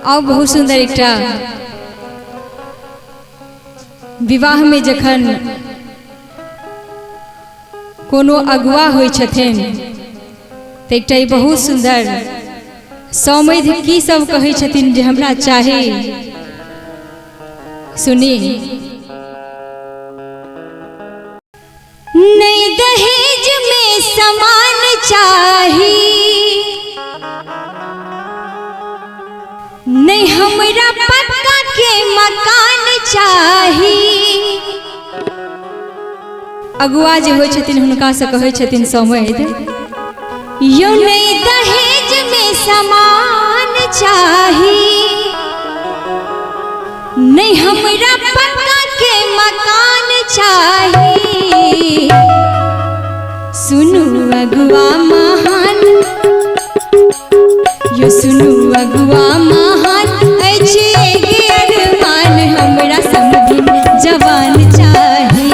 और बहुत सुंदर एकटा विवाह में जखन कोनो अगुआ होय छथिन तो एकटा बहुत सुंदर समझ की सब कहै छथिन जे हमरा चाहे सुनी। नहीं दहेज में समान चाही, नहीं हमरा पक्का के मकान चाही। अगुआ जे होय छथिन हुनका से कहै छथिन समझ यो नहीं दहेज में समान चाही, नहीं हमरा पक्का के मकान चाही। सुनु अगुआ महान यो सुनु अगुआ महान अछि एगे अरमान हमरा समधिन जवान चाही।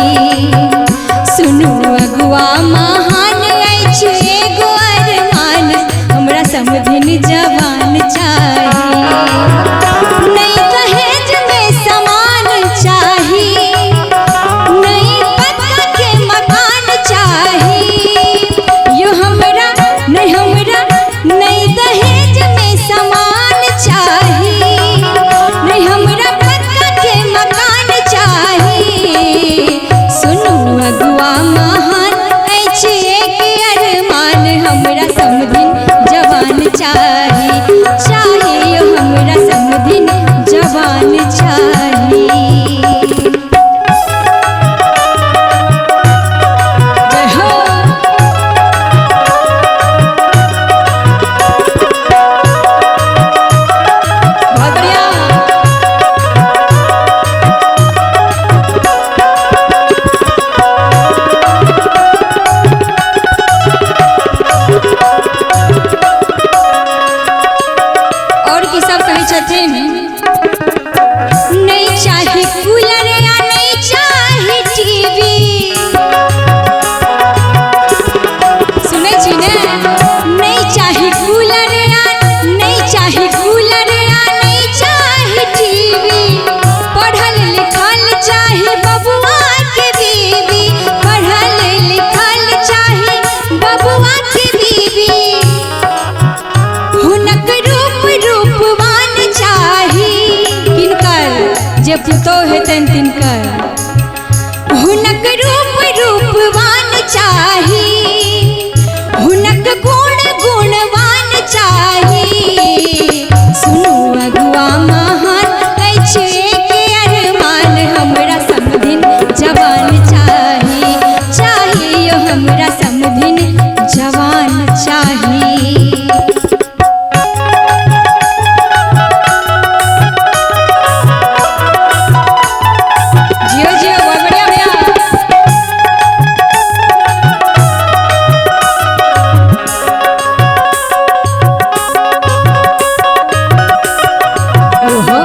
सुनु अगुआ महान अछि एगो अरमान हमरा समधिन जवान चाही। नहीं दहेज में समान चाही, नहीं पक्का के मकान चाही। यो हमरा नहीं दहेज में समान चाही, नहीं हमरा पक्का के मकान चाही। सुनु अगुआ महान अछि एक अरमान हमरा समधिन जवान चाही। चाहे यो हमरा समधिन जवान चाही। जय हो बहुत बढ़िया। और की सब कहै छथिन नहीं चाहे कूलर या नहीं चाहे टीवी। सुनै छी ने नहीं चाहे कूलर या नहीं चाहे टीवी। पढ़ल लिखल चाहे बबुआ के बीवी, पढ़ल लिखल चाहे बबुआ के बीवी। हुनक रूपवान चाही, किनकर जे पुतौह हेतनि तिनकर। हुनक रूपवान चाही, हुनक गुणवान चाही। सुनु अगुआ महान अछि एक अरमान हमरा समधिन जवान चाही। चाही यो हमरा समधिन जवान चाही। जियो जियो बहुत बढ़िया भैया। ओहो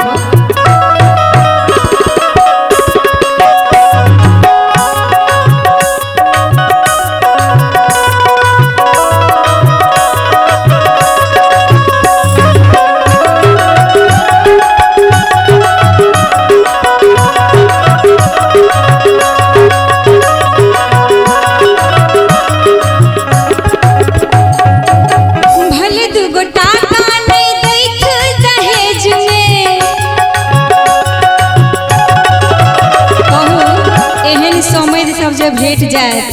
भले दुगो टाका नहीं दैत दहेज में। कहू एहन समय सब जब भेट जायत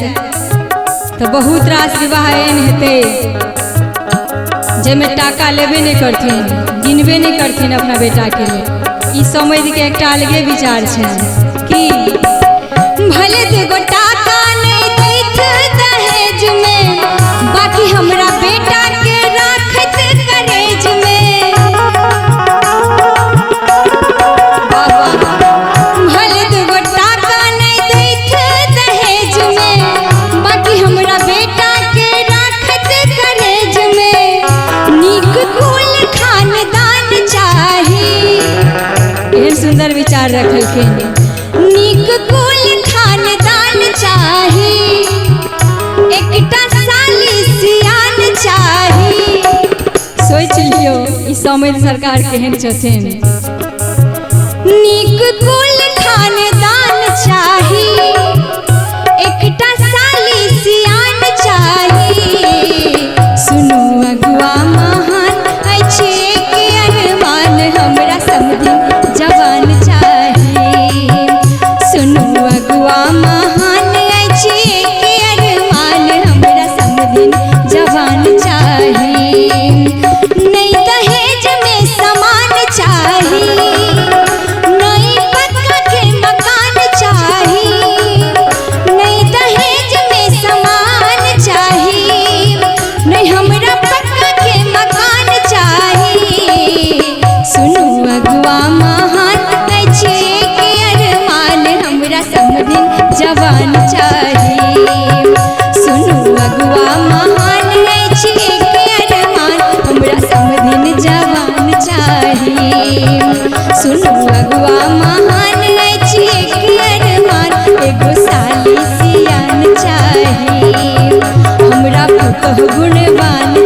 तो बहुत रास विवाह एहन हेतै जाहिमे टाका लेबे नहीं करथिन, गिनबे नहीं करथिन अपना बेटा के लिए। ई समय के एकटा अलगे विचार छै कि भले दुगो टाका नहीं दैत दहेज में, बाकी हमरा बेटा के राखत करेज में। बाबा भले दुगो टाका नहीं दैत दहेज में, बाकी हमरा बेटा के राखत करेज में। नीक कुल खानदान चाही, एहन सुंदर विचार रखलखिन। नीक कुल खानदान चाही, एकटा साली सियान चाही। सोच लियो ई समय सरकार केहन छथिन। नीक कुल खानदान चाही, एकटा साली सियान चाही। सुनो अगुआ महान अछि के अरमान, हमरा समधिन जवान चाही। सुनो अगुआ महान अछि के अरमान, हमरा समधिन जवान चाही। नहीं दहेज में सामान चाही, नहीं पक्का के मकान चाही। नहीं दहेज में सामान चाही, नहीं हमरा पक्का के मकान चाही। सुनो अगुआ महान अछि के अरमान, हमरा समधिन जवान चाही। सुनो अगुआ महान अछि के अरमान, हमरा समधिन जवान चाही। सुनो अगुआ महान अछि के अरमान, एगो साली सियान चाही। हमरा पुतह गुणवान